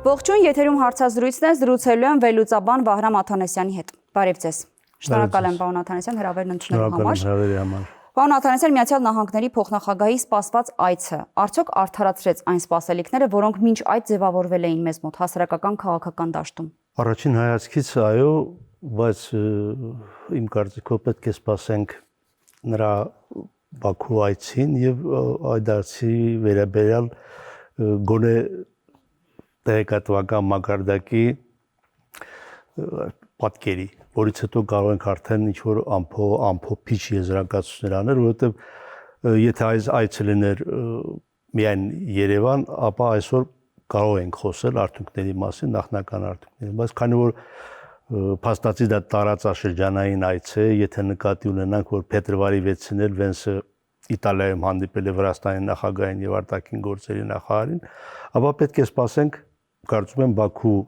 Ողջույն, եթերում հարցազրույցն է, զրուցելու եմ վերլուծաբան Վահրամ Աթանեսյանի հետ։ Բարև ձեզ։ Շնորհակալ եմ պարոն Աթանեսյան հրավերն ընդունելու համար։ Պարոն Աթանեսյան, Միացյալ Նահանգների փոխնախագահի սպասված այցը արդյոք արդարացրեց այն սպասելիքները, որոնք մինչ այդ ձևավորվել էին մեզ մոտ հասարակական քաղաքական դաշտում։ Առաջին հայացքից այո, բայց իմ կարծիքով պետք է սպասենք նրա Բաքու այցին եւ այդ այցի վերաբերյալ գոնե տեղեկատվական մակարդակի պատկերի, որից հետո կարող ենք արդեն ինչ-որ ամփոփիչ եզրակացություններ անել, որովհետեւ եթե այս այցը լիներ միայն Երևան, ապա այսօր կարող ենք խոսել արդյունքների մասին, նախնական արդյունքների, բայց քանի որ փաստացի դա տարածաշրջանային այց է, եթե նկատի ունենանք, որ փետրվարի 6-ին էլ Վենսը Իտալիայում հանդիպել է Վրաստանի նախագահին եւ արտաքին գործերի նախարարին, ապա պետք է սպասենք, կարծում եմ, Բաքու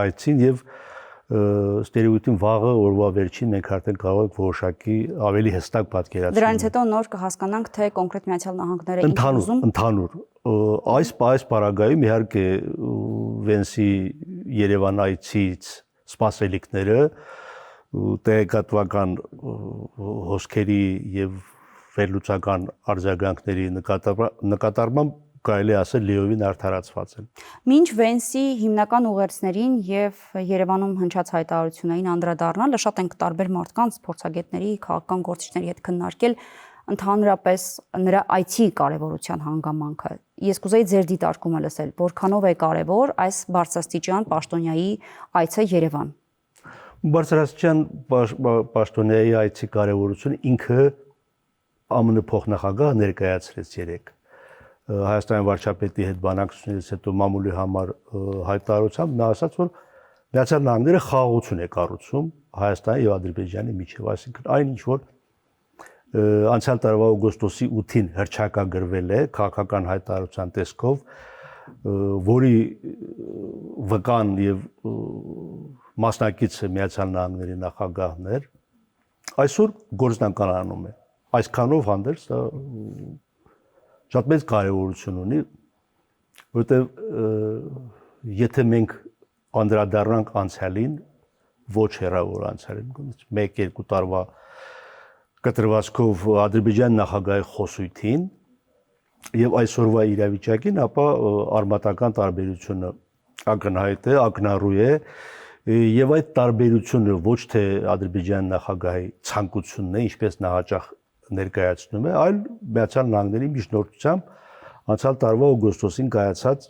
այցին եւ ստերեոտիպ վաղը օրվա վերջին մենք արդեն կարող ենք որոշակի ավելի հստակ պատկերացնել։ Դրանից հետո նոր կհասկանանք, թե կոնկրետ Միացյալ Նահանգները ինչ ուզում։ Ընդհանուր այս պարագայում իհարկե Վենսի Երևան այցից սպասելիքները տեղեկատվական հոսքերի եւ վերլուծական արձագանքների նկատառմամբ կարելի ասել լիովին արդարացված են։ Մինչ Վենսի հիմնական ուղերձներին եւ Երևանում հնչած հայտարարություններին անդրադառնալը շատ ենք տարբեր մարդկանց, փորձագետների, քաղաքական գործիչների հետ քննարկել ընդհանրապես նրա այցի կարևորության հանգամանքը։ Ես կուզեի ձեր դիտարկումը լսել, որքանով է կարևոր այս բարձրաստիճան պաշտոնյայի այցը Երևան։ Բարձրաստիճան պաշտոնյայի այցի կարևորությունը ինքը ԱՄՆ փոխնախագահը ներկայացրեց երեկ Հայաստանի վարչապետի հետ բանակցությունից հետո մամուլի համար հայտարարությամբ նա ասաց, որ Միացյալ Նահանգները խաղաղություն է կառուցում Հայաստանի եւ Ադրբեջանի միջեւ, այսինքն այն ինչ որ անցյալ տարվա օգոստոսի 8-ին հռչակագրվել է քաղաքական հայտարարության տեսքով, որի վկան եւ մասնակիցը Միացյալ Նահանգների նախագահն էր, այսօր գործնականանում է։ Այսքանով հանդերձ դա շատ մեծ կարևորություն ունի, որտեղ եթե մենք անդրադառնանք անցյալին, ոչ հեռավոր անցյալին, 1-2 տարվա կտրվածքով Ադրբեջանի նախագահի խոսույթին եւ այսօրվա իրավիճակին, ապա արմատական տարբերությունը ակնհայտ է, ակնառու է եւ այդ տարբերությունը ոչ թե Ադրբեջանի նախագահի ցանկությունն է, ինչպես նա հաճախ ներկայացնում է, այլ Միացյալ Նահանգների միջնորդությամբ անցյալ տարվա օգոստոսին կայացած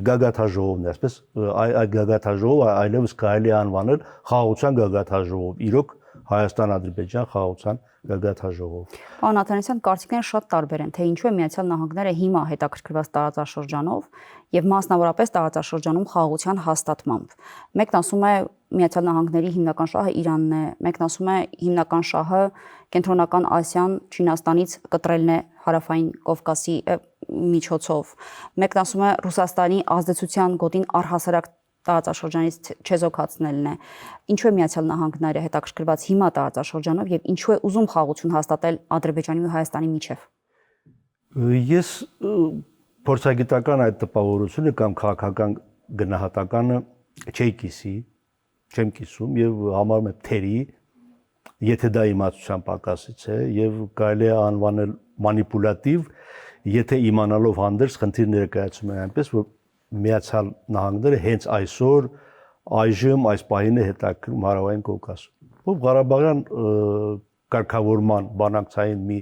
գագաթաժողովն է, այսպես այդ գագաթաժողովը այլևս կարելի է անվանել խաղաղության գագաթաժողով, իրոք Հայաստան-Ադրբեջան խաղաղության գագաթաժողով։ Պարոն Աթանեսյան, կարծիքները շատ տարբեր են, թե ինչու է Միացյալ Նահանգները հիմա հետաքրքրված տարածաշրջանով եւ մասնավորապես տարածաշրջանում խաղաղության հաստատմամբ։ Մեկն ասում է Միացյալ Նահանգների հիմնական շահը Իրանն է, մեկն ասում է հիմնական շահը Կենտրոնական Ասիան Չինաստանից կտրելն է Հարավային Կովկասի միջոցով։ Մեկն ասում է Ռուսաստանի ազդեցության գոտին առհասարակ տարածաշրջանից չեզոքացնելն է։ Ինչու է Միացյալ Նահանգները հետաքրքրված հիմա տարածաշրջանով եւ ինչու է ուզում խաղաղություն հաստատել Ադրբեջանի ու Հայաստանի միջև։ Ես փորձագիտական այդ տպավորությունը կամ քաղաքական գնահատականը չեմ կիսում եւ համարում եմ թերի, եթե դա իմացության պակասից է եւ կարելի է անվանել մանիպուլատիվ, եթե իմանալով հանդերձ խնդիր ներկայացում է այնպես, որ Միացյալ Նահանգները հենց այսօր այժմ այս պահին է հետաքրքրում Հարավային Կովկասում։ Ով Ղարաբաղյան կարգավորման բանակցային մի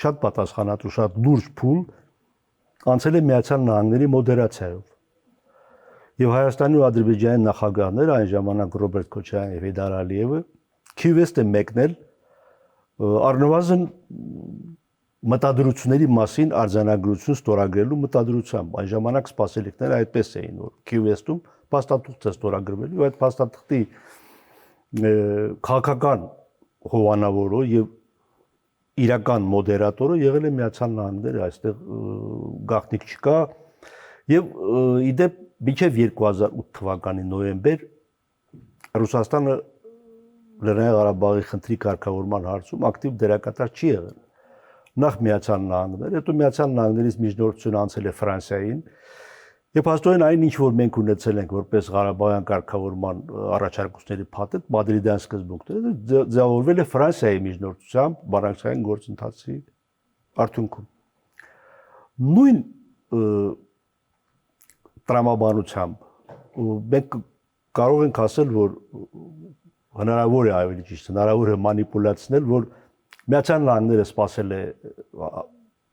շատ պատասխանատու, շատ լուրջ փուլ անցել է Միացյալ Նահանգների մոդերացիայով։ Եվ Հայաստանի ու Ադրբեջանի նախագահները այն ժամանակ Ռոբերտ Քոչարյանը եւ Հեյդար Ալիևը Քիվեստ է մեկնել առնվազն մտադրությունների մասին արձանագրություն ստորագրելու մտադրությամբ։ Այն ժամանակ սպասելիքները այդպես էին, որ Քիվեստում փաստաթուղթ է ստորագրվելու, այդ փաստաթղթի քաղաքական հովանավորը եւ իրական մոդերատորը եղել է Միացյալ Նահանգները, այստեղ գաղտնիք չկա եւ իդեպ մինչեւ 2008 թվականի նոյեմբեր Ռուսաստանը Լեռնային Ղարաբաղի խնդրի կարգավորման հարցում ակտիվ դերակատար չի եղել։ Նախ Միացյալ Նահանգները, հետո Միացյալ Նահանգներից միջնորդություն անցել է Ֆրանսիային Եվ հաստատորեն այն ինչ որ մենք ունեցել ենք որպես Ղարաբաղյան կարգավորման առաջարկությունների փաթեթ Մադրիդյան սկզբունքները ձևավորվել է Ֆրանսիայի միջնորդությամբ բանակցային գործընթացի արդյունքում։ Նույն տրամաբանությամբ մենք կարող ենք ասել, որ հնարավոր է ավելի ճիշտ, հնարավոր է մանիպուլացնել, որ Միացյալ Նահանգները սպասել է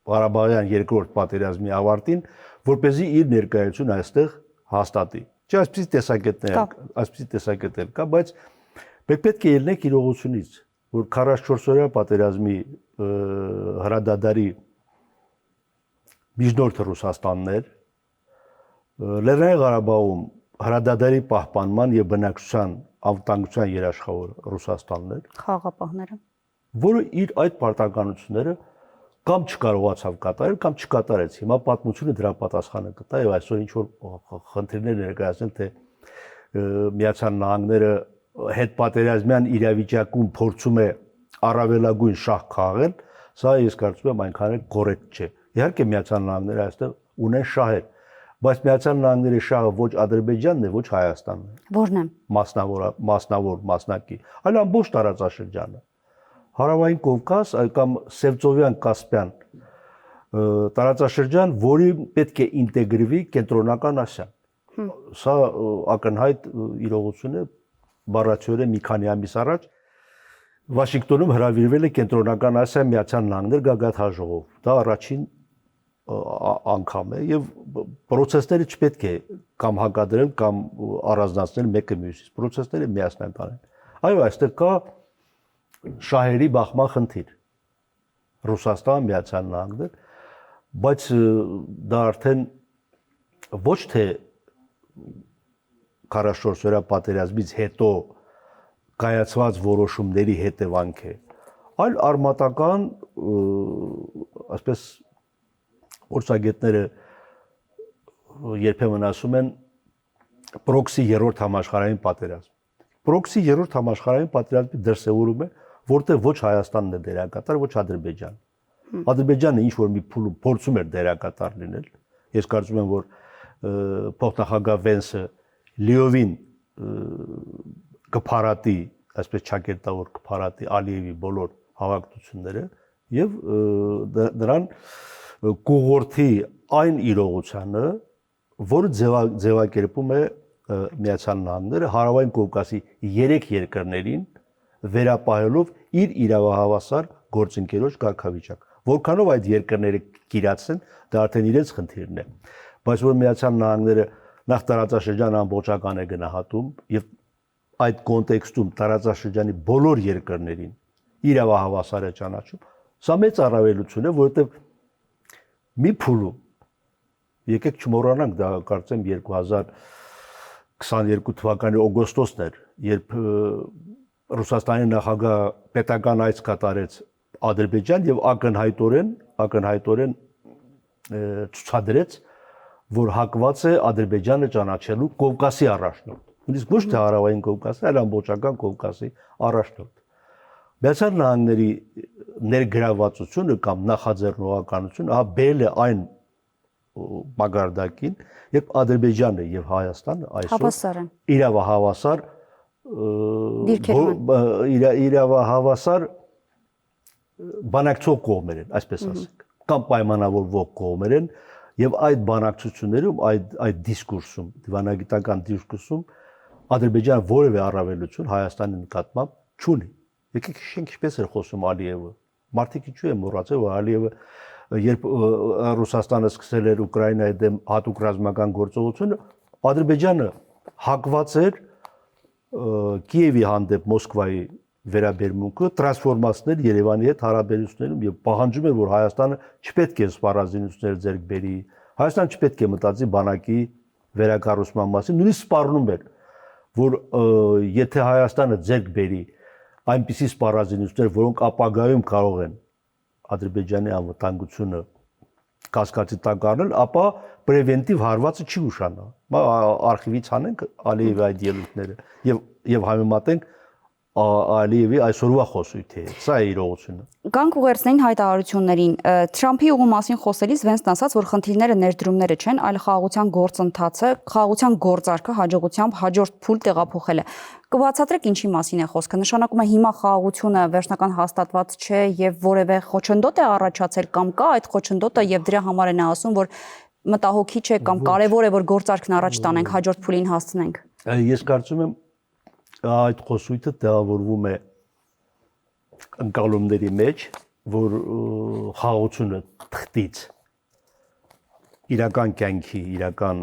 Ղարաբաղյան երկրորդ պատերազմի ավարտին, որպեսզի իր ներկայությունը այստեղ հաստատի։ Չէ, այսպիսի տեսակետներ կա, բայց պետք է ելնենք իրողությունից, որ 44-օրյա պատերազմի հրադադարի միջնորդը Ռուսաստանն էր, Լեռնային Ղարաբաղում հրադադարի պահպանման եւ բնակչության անվտանգության երաշխավոր Ռուսաստանն էր, խաղաղապահները, որը իր այդ պարտականությունները կամ չկարողացավ կատարել, կամ չկատարեց։ Հիմա պատմությունը դրա պատասխանը կտա եւ այսօր ինչ որ խնդիրներ ներկայացնել, թե Միացյալ Նահանգները հետպատերազմյան իրավիճակում փորձում է առավելագույն շահ քաղել, սա ես կարծում եմ այնքան էլ կոռեկտ չէ։ Իհարկե Միացյալ Նահանգները այստեղ ունեն շահեր, բայց Միացյալ Նահանգների շահը ոչ Ադրբեջանն է, ոչ Հայաստանն է։ Որն է։ Մասնակի, այլ ամբողջ տարածաշրջանը։ Հարավային Կովկաս կամ Սևծովյան Կասպյան տարածաշրջան, որի պետք է ինտեգրվի կենտրոնական Ասիան։ Սա ակնհայտ իրողություն է, բառացիորեն մի քանի ամիս առաջ Վաշինգտոնում հրավիրվել է կենտրոնական Ասիա Միացյալ Նահանգներ գագաթաժողով։ Դա առաջին անգամ է եւ process-ները չպետք է կամ հակադրել կամ առանձնացնել մեկը մյուսից։ Process-ները միասնական են։ Այո, այստեղ կա շահերի բախման խնդիր։ Ռուսաստան, Միացյալ Նահանգներ, բայց դա արդեն ոչ թե 44-օրյա պատերազմից հետո կայացված որոշումների հետևանք է, այլ արմատական, ասես փորձագետները երբեմն ասում են պրոքսի երրորդ համաշխարհային պատերազմ։ Պրոքսի երրորդ համաշխարհային պատերազմի դրսևորում է, որտեղ ոչ Հայաստանն է դերակատար, ոչ Ադրբեջանը։ Ադրբեջանը ինչ որ մի փուլում փորձում էր դերակատար լինել։ Ես կարծում եմ, որ փոխնախագահ Վենսը լիովին կփարատի, այսպես ճակերտավոր կփարատի Ալիևի բոլոր հավակնությունները եւ նրան կուղորդի այն իրողությանը, որը ձևակերպում է Միացյալ Նահանգները Հարավային Կովկասի 3 երկրներին վերապահելով իր իրավահավասար գործընկերոջ կարգավիճակ։ Որքանով այդ երկրները կիրացեն, դա արդեն իրենց խնդիրն է։ Բայց որ Միացյալ Նահանգները նախ տարածաշրջան ամբողջական է գնահատում եւ այդ կոնտեքստում տարածաշրջանի բոլոր երկրներին իրավահավասար է ճանաչում, սա մեծ առավելություն է, որովհետեւ մի փուլում եկեք չմոռանանք, դա կարծեմ 2022 թվականի օգոստոսն էր, երբ Ռուսաստանի նախագահ պետական այց կատարեց Ադրբեջան եւ ակնհայտորեն ցուցադրեց, որ հակված է Ադրբեջանը ճանաչելու Կովկասի առաջնորդ։ Նույնիսկ ոչ թե Հարավային Կովկասի, այլ ամբողջական Կովկասի առաջնորդ։ Միացյալ Նահանգների ներգրավվածությունը կամ նախաձեռնողականությունը ահա բերել է այն մագարդակին, երբ Ադրբեջանը եւ Հայաստանը այսօր իրավահավասար իրավահավասար բանակցող կողմեր են, այսպես ասենք, կամ պայմանավորվող կողմեր են եւ այդ բանակցություններում այդ դիսկուրսում, դիվանագիտական դիսկուրսում Ադրբեջանը որևէ առավելություն Հայաստանի նկատմամբ չունի։ Եկեք հիշենք ինչպես էր խոսում Ալիևը։ Մարդիկ ինչու են մոռացել, որ Ալիևը երբ Ռուսաստանը սկսել էր Ուկրաինայի դեմ հատուկ ռազմական գործողությունը, Ադրբեջանը հակված էր Կիևի հանդեպ Մոսկվայի վերաբերմունքը տրանսֆորմացնել Երևանի հետ հարաբերություններում եւ պահանջում էր, որ Հայաստանը չպետք է սպառազինություններ ձեռք բերի, Հայաստանը չպետք է մտածի բանակի վերակառուցման մասին, նույնիսկ սպառնում էր, որ եթե Հայաստանը ձեռք բերի այնպիսի սպառազինություններ, որոնք ապագայում կարող են Ադրբեջանի անվտանգությունը կասկածի տակ առնել, ապա պրևենտիվ հարվածը չի ուշանա։ Արխիվից հանենք Ալիևի այդ ելույթները եւ համեմատենք Ալիևի այսօրվա խոսույթի է, սա է իրողությունը։ Գանք ուղերձներին հայտարարություններին Թրամփի ուղու մասին խոսելիս Վենսն ասաց, որ խնդիրները ներդրումները չեն, այլ խաղաղության գործընթացը, խաղաղության գործարքը հաջողությամբ հաջորդ փուլ տեղափոխելը։ Կբացատրեք ինչի մասին է խոսքը։ Նշանակում է հիմա խաղաղությունը վերջնական հաստատված չէ եւ որևէ խոչընդոտ է առաջացել կամ կա այդ խոչընդոտը եւ դրա համար է նա ասում, որ մտահոգի չէ կամ կարեւոր է որ գործարքն առաջ տանենք, հաջորդ փուլին հասցնենք։ Ես կարծում եմ այդ խոսույթը տեղավորվում է ընկալումների մեջ, որ խաղաղությունը թղթից իրական կյանքի, իրական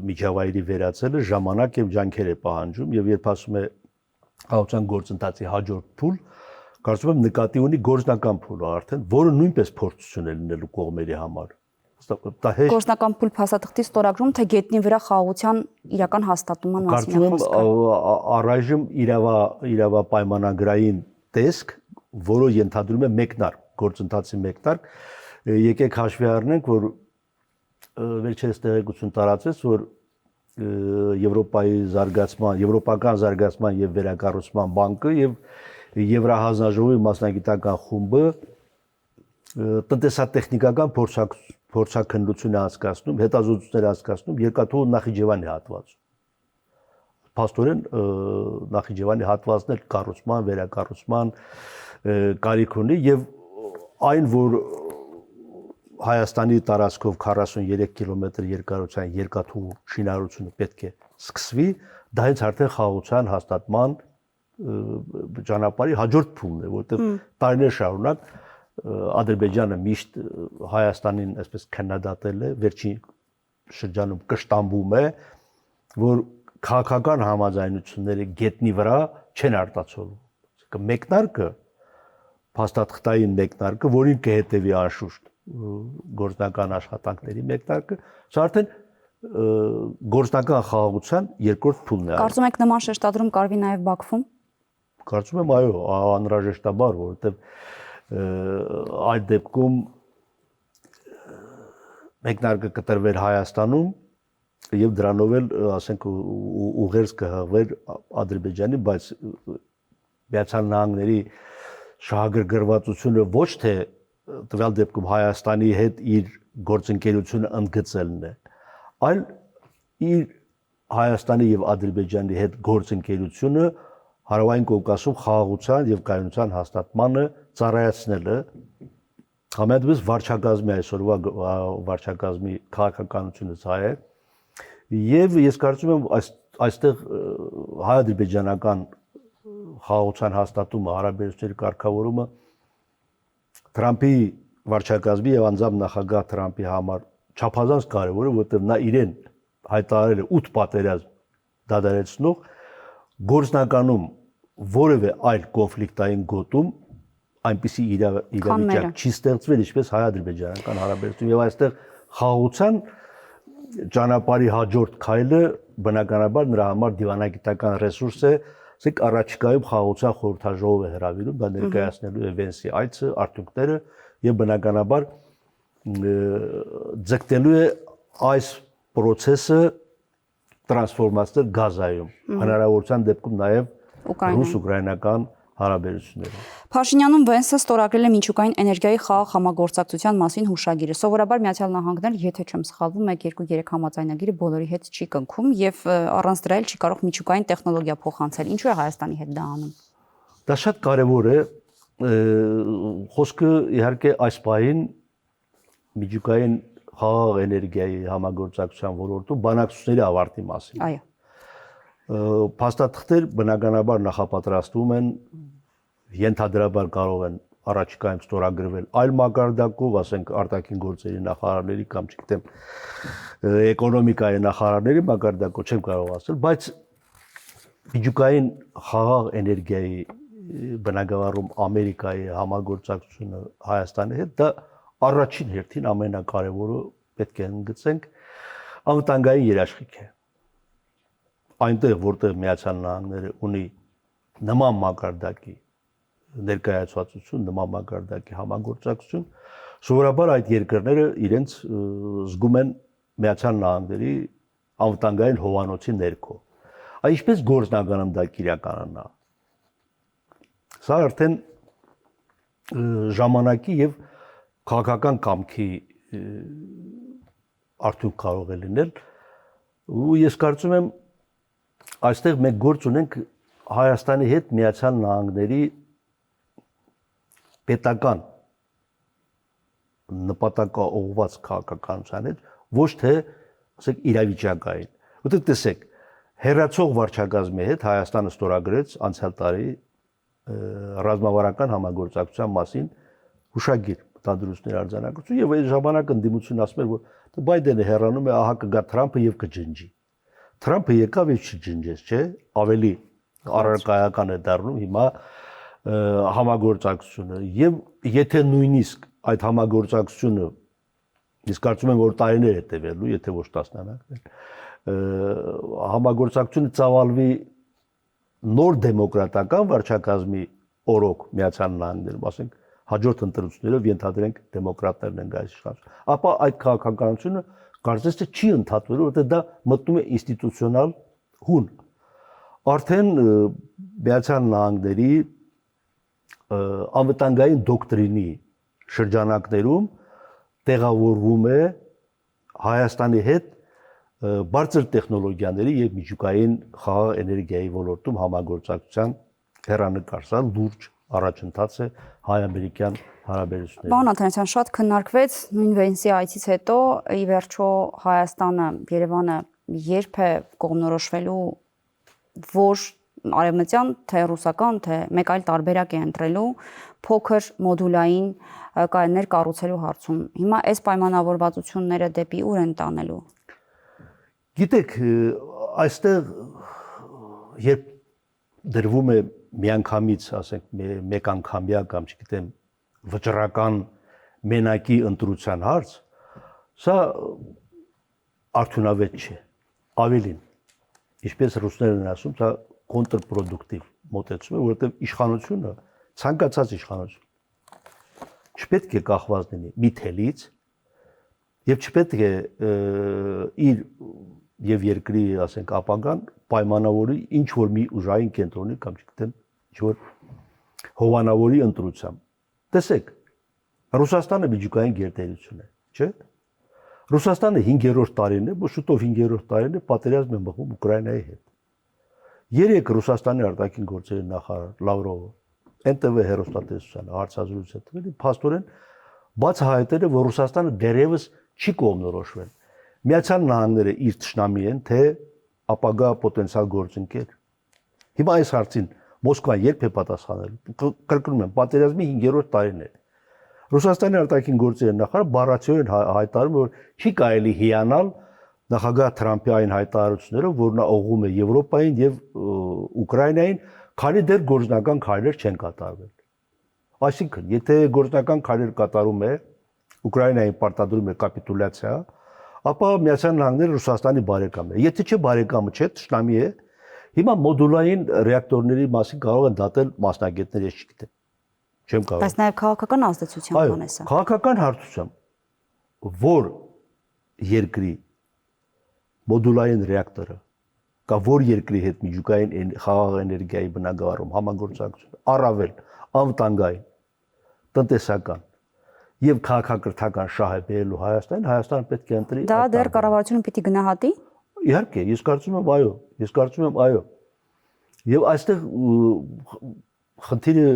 միջավայրի վերածելը ժամանակ եւ ջանքեր է պահանջում եւ երբ ասում է խաղաղության գործընթացի հաջորդ փուլ, կարծում եմ նկատի ունի գործնական փուլը արդեն, որը նույնպես փորձություն է լինելու կողմերի համար։ Գործնական փուլ փաստաթղթի ստորագրում, թե գետնի վրա խաղաղության իրական հաստատման մասին է խոսքը։ Կարծում եմ առայժմ իրավապայմանագրային տեսք, որը ենթադրում է մեկնարկ, գործընթացի մեկնարկ, եկեք հաշվի առնենք, որ վերջերս տեղեկություն տարածեց, որ Եվրոպական զարգացման եւ վերակառուցման բանկը եւ Եվրահանձնաժողովի մասնագիտական խումբը տնտեսատեխնիկական փորձաքննություն է անցկացնում, հետազոտություններ անցկացնում երկաթուղու Նախիջևանի հատվածում։ Փաստորեն Նախիջևանի հատվածն էլ կառուցման, վերակառուցման կարիք ունի եւ այն, որ Հայաստանի տարածքով 43 կիլոմետր երկարության երկաթուղու շինարարությունը պետք է սկսվի, դա հենց արդեն խաղաղության հաստատման ճանապարհի հաջորդ փուլն է, որտեղ տարիներ շարունակ Ադրբեջանը միշտ Հայաստանին այսպես քննադատել է, վերջին շրջանում կշտամբում է, որ քաղաքական համաձայնությունները գետնի վրա չեն արտացոլվում։ Մեկնարկը, փաստաթղթային մեկնարկը, որին կհետևի անշուշտ գործնական աշխատանքների մեկնարկը, սա արդեն գործնական խաղաղության երկրորդ փուլն է։ Կարծում եք նման շեշտադրում կարվի նաև Բաքվում։ Կարծում եմ այո, անհրաժեշտաբար, որովհետև այդ դեպքում մեկնարկը կտրվեր Հայաստանում եւ դրանով էլ, ասենք, ուղերձ կհղվեր Ադրբեջանի, բայց Միացյալ Նահանգների շահագրգռվածությունը ոչ թե տվյալ դեպքում Հայաստանի հետ իր գործընկերությունը ընդգծելն է, այլ իր Հայաստանի եւ Ադրբեջանի հետ գործընկերությունը Հարավային Կովկասում խաղաղության եւ կայունության հաստատմանը ծառայեցնելը, համեմատաբար վարչակազմի այսօրվա վարչակազմի քաղաքականությունը սա է, եւ ես կարծում եմ այստեղ հայ-ադրբեջանական խաղաղության հաստատումը, հարաբերությունների կարգավորումը Թրամփի վարչակազմի եւ անձամբ նախագահ Թրամփի համար չափազանց կարեւոր է, որովհետեւ նա իրեն հայտարարել է 8 պատերազմ դադարեցնող գործնականում որևէ այլ կոնֆլիկտային գոտում այնպիսի իրավիճակ չի ստեղծվել, ինչպես հայ-ադրբեջանական հարաբերությունում եւ այստեղ խաղաղության ճանապարհի հաջորդ քայլը բնականաբար նրա համար դիվանագիտական ռեսուրս է, ասենք առաջիկայում խաղաղության խորհրդաժողով է հրավիրում, դա ներկայացնելու է Վենսի այցը, արդյունքները եւ բնականաբար ձգտելու է այս process-ը տրանսֆորմացնել Գազայում, հնարավորության դեպքում նաեւ ռուս-ուկրաինական հարաբերությունները։ Փաշինյանում Վենսը ստորագրել է միջուկային էներգիայի խաղաղ համագործակցության մասին հուշագիրը։ Սովորաբար Միացյալ Նահանգները, եթե չեմ սխալվում, 1-2-3 համաձայնագիրը բոլորի հետ չի կնքում եւ առանց դրա էլ չի կարող միջուկային տեխնոլոգիա փոխանցել։ Ինչու է Հայաստանի հետ դա անում։ Դա շատ կարեւոր է։ Խոսքը իհարկե այս պահին միջուկային խաղաղ էներգիայի համագործակցության ոլորտում բանակցությունների ավարտի մասին։ Այո։ Փաստաթղթեր բնականաբար նախապատրաստվում են, ենթադրաբար կարող են առաջիկայում ստորագրվել այլ մակարդակով, ասենք արտաքին գործերի նախարարների կամ չգիտեմ էկոնոմիկայի նախարարների մակարդակով չեմ կարող ասել, բայց միջուկային խաղաղ էներգիայի բնագավառում Ամերիկայի համագործակցությունը Հայաստանի հետ դա առաջին հերթին ամենակարևորը պետք է ընդգծենք անվտանգային երաշխիք է։ Այնտեղ որտեղ Միացյալ Նահանգները ունի նման մակարդակի ներկայացվածություն, նման մակարդակի համագործակցություն, սովորաբար այդ երկրները իրենց զգում են Միացյալ Նահանգների անվտանգային հովանոցի ներքո։ Ինչպես գործնականում դա կիրականանա։ Սա արդեն ժամանակի եւ քաղաքական կամքի արդյունք կարող է լինել ու ես կարծում եմ այստեղ մենք գործ ունենք Հայաստանի հետ Միացյալ Նահանգների պետական նպատակաուղղված քաղաքականության հետ ոչ թե ասենք իրավիճակային որտեղ տեսեք հերացող վարչակազմի հետ Հայաստանը ստորագրեց անցյալ տարի ռազմավարական համագործակցության մասին հուշագիր մտադրությունների արձանագրություն եւ այդ ժամանակ ընդդիմությունը ասում էր որ Բայդենը հեռանում է ահա կգա Թրամփը եւ կջնջի Թրամփը եկավ եւ չջնջեց չէ ավելի առարկայական է դառնում հիմա համագործակցությունը եւ եթե նույնիսկ այդ համագործակցությունը ես կարծում եմ որ տարիներ է տևելու եթե ոչ տասնամյակներ համագործակցությունը ծավալվի նոր դեմոկրատական վարչակազմի օրոք Միացյալ Նահանգներում ասենք հաջորդ ընտրություններով ենթադրենք դեմոկրատներն են գալիս իշխանություն ապա այդ քաղաքականությունը կարծես թե չի ընդհատվելու որտեղ դա մտնում է ինստիտուցիոնալ հուն արդեն Միացյալ Նահանգների անվտանգային դոկտրինի շրջանակներում տեղավորվում է Հայաստանի հետ բարձր տեխնոլոգիաների եւ միջուկային խաղաղ էներգիայի ոլորտում համագործակցության հեռանկար սա լուրջ առաջընթաց է հայ-ամերիկյան հարաբերությունների։ Պարոն Աթանասյան, շատ քննարկվեց նույն Վենսի այցից հետո ի վերջո Հայաստանը, Երևանը երբ է կողմնորոշվելու որ արևմտյան թե ռուսական թե մեկ այլ տարբերակ է ընտրելու փոքր մոդուլային կայաններ կառուցելու հարցում։ Հիմա այս պայմանավորվածությունները դեպի ուր են տանելու։ Գիտեք, այստեղ երբ դրվում է միանգամից, ասենք, մեկ անգամյա կամ չգիտեմ, վճռական մենակի ընտրության հարց, սա արդյունավետ չէ։ Ավելին, ինչպես ռուսներն են ասում, դա կոնտրպրոդուկտիվ մոտեցում է, որովհետև իշխանությունը, ցանկացած իշխանություն չպետք է կախված լինի մի թելից եւ չպետք է իր եւ երկրի, ասենք, ապագան պայմանավորի ինչ որ մի ուժային կենտրոնի կամ չգիտեմ, ինչ որ հովանավորի ընտրությամբ։ Տեսեք, Ռուսաստանը միջուկային գերտերություն է, չէ՞։ Ռուսաստանը 5-րդ տարին է, շուտով 5-րդ տարին է պատերազմ է մղում Ուկրաինայի հետ։ Երեք Ռուսաստանի արտաքին գործերի նախարար Լավրովը NTV հեռուստատեսությանը հարցազրույց է տվել, փաստորեն բացահայտել է, որ Ռուսաստանը դեռևս չի կողմնորոշվել։ Միացյալ Նահանգները իր ճշնամի են, թե ապագա պոտենցիալ գործընկեր։ Հիմա այս հարցին Մոսկվան երբ է պատասխանելու։ Կրկնում եմ, պատերազմի 5-րդ տարին է։ Ռուսաստանի արտաքին գործերի նախարարը բառացիորեն հայտարարում է, որ չի կարելի հիանալ նախագահ Թրամփի այն հայտարարություններով, որ նա ուղղում է Եվրոպային եւ Ուկրաինային, քանի դեռ գործնական քայլեր չեն կատարվել։ Այսինքն, եթե գործնական քայլեր կատարում է, Ուկրաինային պարտադրում է կապիտուլյացիա, ապա Միացյալ Նահանգները Ռուսաստանի բարեկամն է։ Եթե չէ բարեկամը չէ, ճշտամի է, հիմա մոդուլային ռեակտորների մասին կարող են դատել մասնագետներ, ես չգիտեմ։ Չեմ կարող։ Բայց նաև քաղաքական ազդեցության բան է սա։ Քաղաքական հարցությամբ որ երկրի մոդուլային ռեակտորը կամ որ երկրի հետ միջուկային խաղաղ էներգիայի բնագավառում համագործակցություն առավել անվտանգային տնտեսական եւ քաղաքակրթական շահ է բերելու Հայաստանին, Հայաստանը պետք է ընտրի։ Դա դեռ կառավարությունը պիտի գնահատի։ Իհարկե, ես կարծում եմ այո, այո։ Եվ այստեղ խնդիրը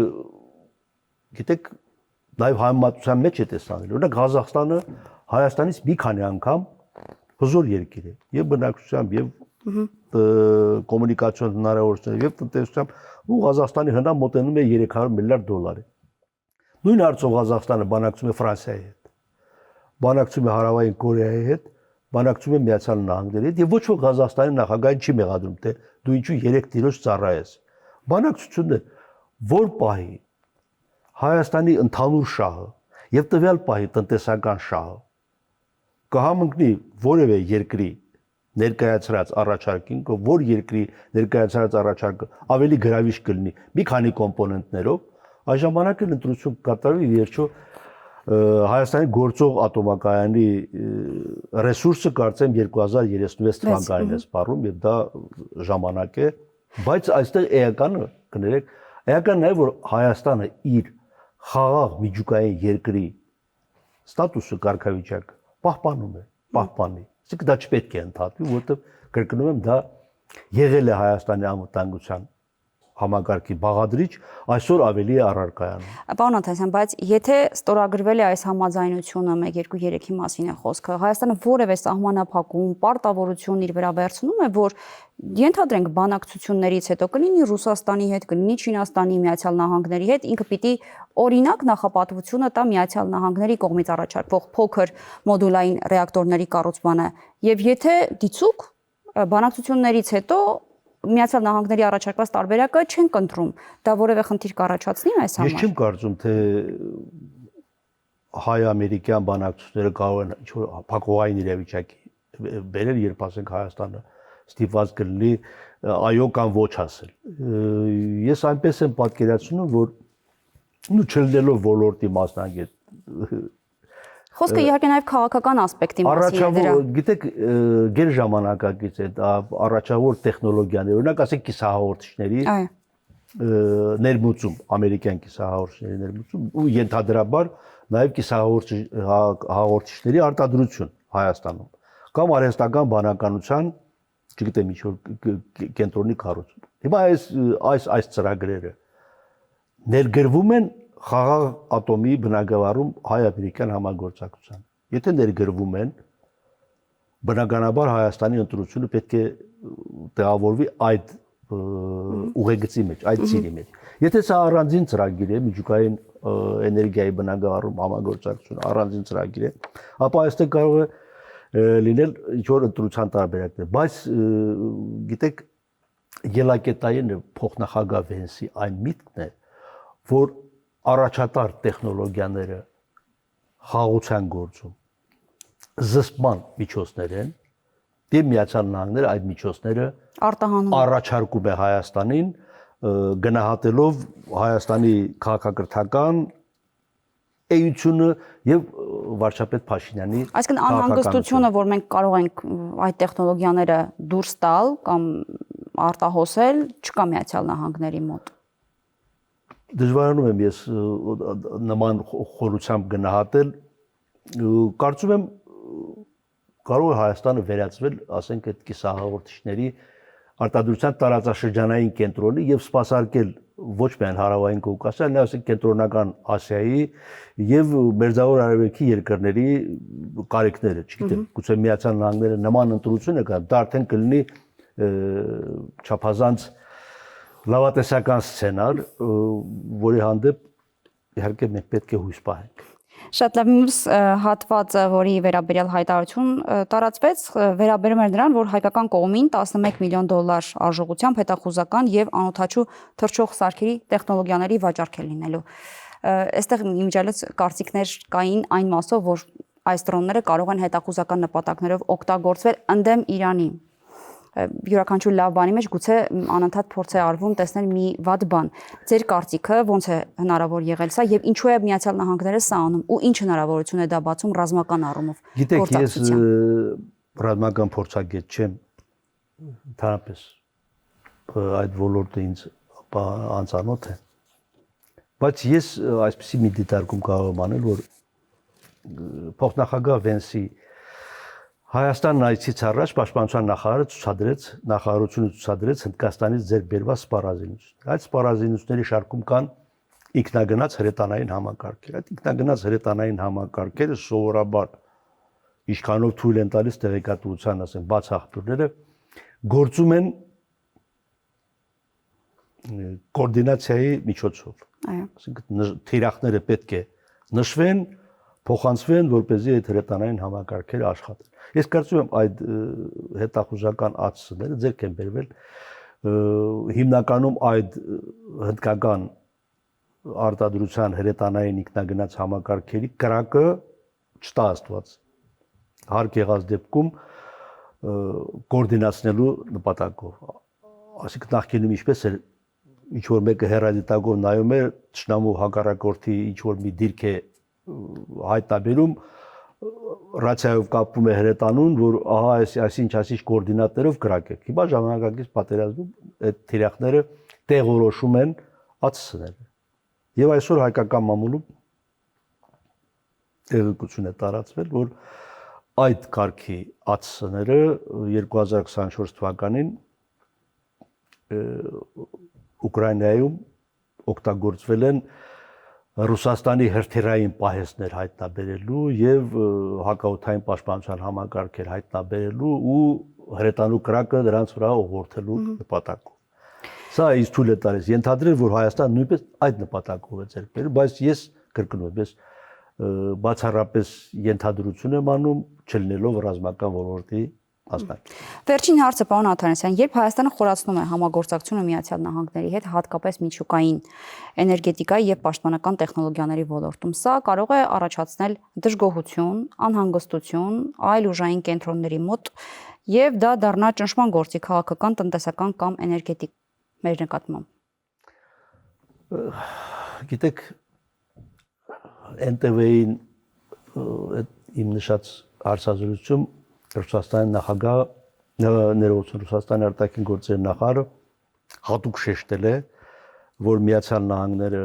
գիտեք նաև համեմատության մեջ է տեսանելի։ Օրինակ Ղազախստանը Հայաստանից մի քանի անգամ հզոր երկիր է եւ բնակչությամբ եւ կոմունիկացիոն հնարավորություններով եւ տնտեսությամբ ու Ղազախստանի հնա մոտենում է 300 միլիարդ դոլարի։ Նույն հարցով Ղազախստանը բանակցում է Ֆրանսիայի հետ, բանակցում է Հարավային Կորեայի հետ, բանակցում է Միացյալ Նահանգների հետ եւ ոչ ոք Ղազախստանի նախագահին չի մեղադրում, թե դու ինչու 3 տիրոջ ծառա ես։ Բանակցությունը որ պահի Հայաստանի ընդհանուր շահը եւ տվյալ պահի տնտեսական շահը կհամընկնի որևէ երկրի ներկայացրած առաջարկին, որ երկրի ներկայացրած առաջարկը ավելի գրավիչ կլինի մի քանի կոմպոնենտներով, այս ժամանակ էլ ընտրություն կատարվի վերջո Հայաստանի գործող ատոմակայանի ռեսուրսը կարծեմ 2036 թվականին է սպառում եւ դա ժամանակ է, բայց այստեղ էականը կներեք Էական նաև որ Հայաստանը իր խաղաղ միջուկային երկրի ստատուսը կարգավիճակ պահպանում է, պահպանի։ Իսկ դա չպետք է ընդհատվի, որովհետև կրկնում եմ, դա եղել է Հայաստանի անվտանգության համակարգի բաղադրիչ, այսօր ավելի է առարկայանում։ Պարոն Աթանասյան, բայց եթե ստորագրվել է այս համաձայնությունը 1-2-3-ի մասին է խոսքը, Հայաստանը որևէ սահմանափակում, պարտավորություն իր վրա վերցնում է, որ ենթադրենք բանակցություններից հետո կլինի Ռուսաստանի հետ, կլինի Չինաստանի, Միացյալ Նահանգների հետ, ինքը պիտի օրինակ նախապատվությունը տա Միացյալ Նահանգների կողմից առաջարկվող փոքր մոդուլային ռեակտորների կառուցմանը, եւ եթե դիցուք բանակցություններից հետո Միացյալ Նահանգների առաջարկված տարբերակը չեն կընտրում, դա որևէ խնդիր կառաջացնի այս համար։ Ես չեմ կարծում, թե հայ-ամերիկյան բանակցությունները կարող են ինչ-որ փակուղային իրավիճակի բերել, երբ ասենք Հայաստանը ստիպված կլինի այո կամ ոչ ասել։ Ես այնպես եմ պատկերացնում, որ չլինելով ոլորտի մասնագետ Խոսքը իհարկե նաև քաղաքական ասպեկտի մասին է դրա։ Գիտեք, գերժամանակակից է առաջավոր տեխնոլոգիաներ, օրինակ ասենք կիսահաղորդիչների ներմուծում, ամերիկյան կիսահաղորդիչների ներմուծում ու ենթադրաբար նաև կիսահաղորդիչների արտադրություն Հայաստանում կամ արհեստական բանականության, չգիտեմ ինչ-որ կենտրոնի կառուցում։ Հիմա այս ծրագրերը ներգրվում են խաղաղ ատոմի բնագավառում հայ-ամերիկյան համագործակցության։ Եթե ներգրվում են, բնականաբար Հայաստանի ընտրությունը պետք է տեղավորվի այդ ուղեգծի մեջ, այդ ծիրի մեջ։ Եթե սա առանձին ծրագիր է, միջուկային էներգիայի բնագավառում համագործակցություն առանձին ծրագիր է, ապա այստեղ կարող է լինել ինչ-որ ընտրության տարբերակներ, բայց գիտեք, ելակետային փոխնախագահ Վենսի այն միտքն է, որ առաջատար տեխնոլոգիաները խաղաղության գործում զսպման միջոցներ են, դեպի Միացյալ Նահանգները այդ միջոցները առաջարկում է Հայաստանին, գնահատելով Հայաստանի քաղաքակրթական էությունը եւ վարչապետ Փաշինյանի Այսինքն անհանգստությունը, որ մենք կարող ենք այդ տեխնոլոգիաները դուրս տալ կամ արտահոսել, չկա Միացյալ Նահանգների մոտ։ Դժվարանում եմ ես նման խորությամբ գնահատել, կարծում եմ կարող է Հայաստանը վերածվել, ասենք այդ կիսահաղորդիչների արտադրության տարածաշրջանային կենտրոնի եւ սպասարկել ոչ միայն հարավային Կովկասյան, այլ ասենք կենտրոնական Ասիայի եւ Մերձավոր Արևելքի երկրների կարիքները, չգիտեմ, գուցե Միացյալ Նահանգները նման ընտրությունը կա, դա արդեն կլինի չափազանց լավատեսական սցենար, որի հանդեպ իհարկե մենք պետք է հույս պահենք։ Շատ լավ, մյուս հատվածը, որի վերաբերյալ հայտարարություն տարածվեց, վերաբերում էր նրան, որ հայկական կողմին 11 միլիոն դոլար արժողությամբ հետախուզական եւ անօդաչու թռչող սարքերի տեխնոլոգիաների վաճառք է լինելու։ Այստեղ իմիջիալից կարծիքներ կային այն մասով, որ այս դրոնները կարող են հետախուզական նպատակներով օգտագործվել ընդդեմ Իրանի։ Յուրաքանչյուր լավ բանի մեջ գուցե անընդհատ փորձ է արվում տեսնել մի վատ բան։ Ձեր կարծիքը ո՞նց է հնարավոր եղել սա եւ ինչու է Միացյալ Նահանգները սա անում ու ինչ հնարավորություն է դա բացում ռազմական առումով։ Գիտեք, ես ռազմական փորձագետ չեմ, ընդհանրապես այդ ոլորտը ինձ անծանոթ է։ Բայց ես այսպեսի մի դիտարկում կարող եմ անել, որ փոխնախագահ Վենսի Հայաստանն այցից առաջ պաշտպանության նախարարությունը ցուցադրեց Հնդկաստանից ձեռք բերված սպառազինություններ։ Այդ սպառազինությունների շարքում կան ինքնագնաց հրետանային համակարգեր։ Այդ ինքնագնաց հրետանային համակարգերը սովորաբար ինչքանով թույլ են տալիս տեղեկատվության, ասենք, բաց աղբյուրները գործում են կոորդինացիայի միջոցով։ Այո։ Այսինքն թիրախները պետք է նշվեն, փոխանցվեն, որպեսզի այդ հրետանային համակարգերը աշխատեն։ Ես կարծում եմ այդ հետախուզական ածսները ձեռք են բերվել հիմնականում այդ հնդկական արտադրության հրետանային ինքնագնաց համակարգերի կրակը չտա Աստված։ Հարկ եղած դեպքում կոորդինացնելու նպատակով։ Այսինքն նախկինում ինչպես էր ինչ որ մեկը հեռադիտակով նայում է, ճշնամու հակառակորդի ինչ որ մի դիրք է հայտնաբերում, ռացիայով կապվում է հրետանուն, որ ահա այսինչ կոորդինատներով կրակեք։ Հիմա ժամանակակից պատերազմում այդ թիրախները տեղորոշում են ԱՑՍ-ները։ Եվ այսօր հայկական մամուլում տեղեկություն է տարածվել, որ այդ կարգի ԱՑՍ-ները 2024 թվականին Ուկրաինայում օգտագործվել են Ռուսաստանի հրթիռային պահեստներ հայտնաբերելու եւ հակաօդային պաշտպանության համակարգեր հայտնաբերելու ու հրետանու կրակը դրանց վրա ուղղորդելու նպատակով։ Սա ինձ թույլ է տալիս ենթադրել, որ Հայաստանը նույնպես այդ նպատակով է ձեռք բերել, բայց ես կրկնում եմ, բացառապես ենթադրություն եմ անում, չլինելով ռազմական ոլորտի մասնակից։ Վերջին հարցը, պարոն Աթանասյան, երբ Հայաստանը խորացնում է համագործակցությունը Միացյալ Նահանգների հետ, հատկապես միջուկային էներգետիկայի եւ պաշտպանական տեխնոլոգիաների ոլորտում, սա կարող է առաջացնել դժգոհություն, անհանգստություն այլ ուժային կենտրոնների մոտ եւ դա դառնա ճնշման գործի քաղաքական, տնտեսական կամ էներգետիկ մեր նկատմամբ։ Գիտեք, NTV-ին իմ նշած հարցազրույցում Ռուսաստանի նախագահ ներողություն Ռուսաստանի արտաքին գործերի նախարարը հատուկ շեշտել է, որ Միացյալ Նահանգները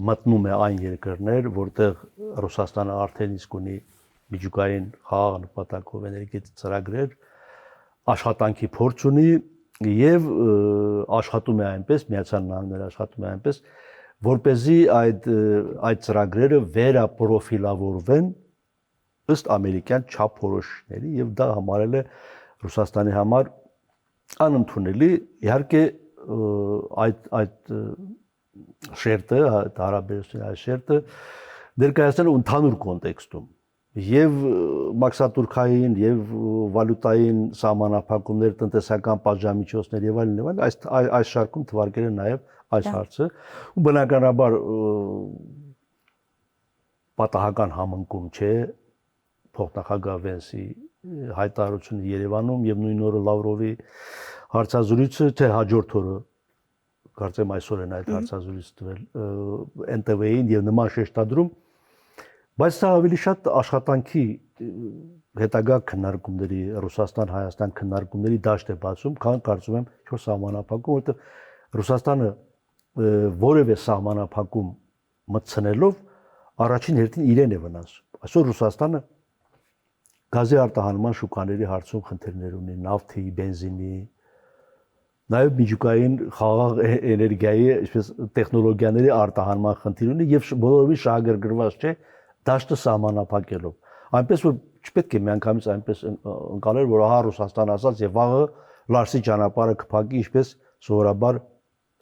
մտնում է այն երկրներ, որտեղ Ռուսաստանը արդեն իսկ ունի միջուկային խաղաղ նպատակով էներգետիկ ծրագրեր, աշխատանքի փորձ ունի եւ աշխատում է այնպես, Միացյալ Նահանգները աշխատում է այնպես, որպեսզի այդ ծրագրերը վերապրոֆիլավորվեն ըստ ամերիկյան չափորոշիչների եւ դա համարել է Ռուսաստանի համար անընդունելի, իհարկե այդ շերտը, հարաբերությունների այս շերտը ներկայացնել ընդհանուր կոնտեքստում եւ մաքսատուրքային եւ վալյուտային սահմանափակումներ, տնտեսական պատժամիջոցներ եւ այլն այս շարքում թվարկել են նաեւ այս հարցը ու բնականաբար պատահական համընկում չէ փոխնախագահ Վենսի հայտարարությունը Երևանում եւ նույն օրը Լավրովի հարցազրույցը թե հաջորդ օրը կարծեմ այսօր են այդ հարցազրույցը տվել NTV-ին եւ նման շեշտադրում, բայց սա ավելի շատ աշխատանքի հետագա քննարկումների Ռուսաստան-Հայաստան քննարկումների դաշտ է բացում, քան կարծում եմ ինչ-որ սահմանափակում, որովհետեւ Ռուսաստանը որևէ սահմանափակում մտցնելով առաջին հերթին իրեն է վնասում։ Այսօր Ռուսաստանը գազի արտահանման շուկաների հարցում խնդիրներ ունի, նավթի, բենզինի, նաև միջուկային խաղաղ էներգիայի, այսպես տեխնոլոգիաների արտահանման խնդիր ունի եւ բոլորովին շահագրգռված չէ դաշտը սահմանափակելով։ Այնպես որ չպետք է միանգամից այնպես ընկալել, որ ահա Ռուսաստանը ասած եւ վաղը Լարսի ճանապարհը կփակի, ինչպես սովորաբար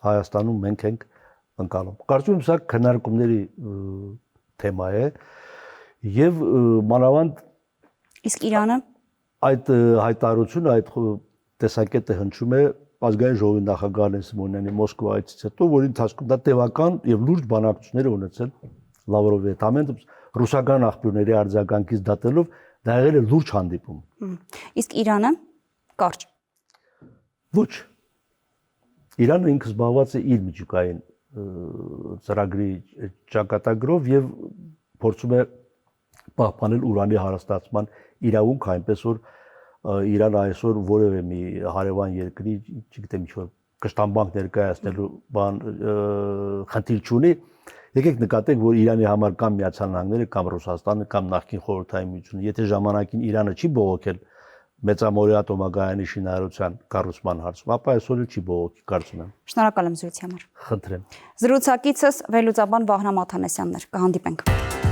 Հայաստանում մենք ենք ընկալում։ Կարծում եմ սա քննարկումների թեմա է եւ մանավանդ իսկ Իրանը այդ հայտարարությունը այդ տեսակետը հնչում է ազգային ժողովի նախագահ Սիմոնյանի Մոսկվա այցից հետո, որի ընթացքում դա տևական եւ լուրջ բանակցություններ ունեցել Լավրովի հետ, ամեն ռուսական աղբյուրների արձագանքից դատելով դա եղել է լուրջ հանդիպում։ Իսկ Իրանը կարճ։ Ոչ։ Իրանը ինքը զբաղված է իր միջուկային ծրագրի ճակատագրով եւ փորձում է պահպանել ուրանի հարստացման իրավունք, այնպես որ Իրանը այսօր որևէ մի հարևան երկրի, չգիտեմ ինչ-որ կշտամբանք ներկայացնելու բան խնդիր չունի։ Եկեք նկատենք, որ Իրանի համար կամ Միացյալ Նահանգները, կամ Ռուսաստանը, կամ նախկին Խորհրդային Միությունը, եթե ժամանակին Իրանը չի բողոքել Մեծամորի ատոմագայանի շինարարության կառուցման հարցում, ապա այսօր չի բողոքի, կարծում եմ։ Շնորհակալ եմ զրույցի համար։ Խնդրեմ։ Զրուցակիցս վերլուծաբան Վահրամ Աթանասյանն էր։ Կհանդիպենք։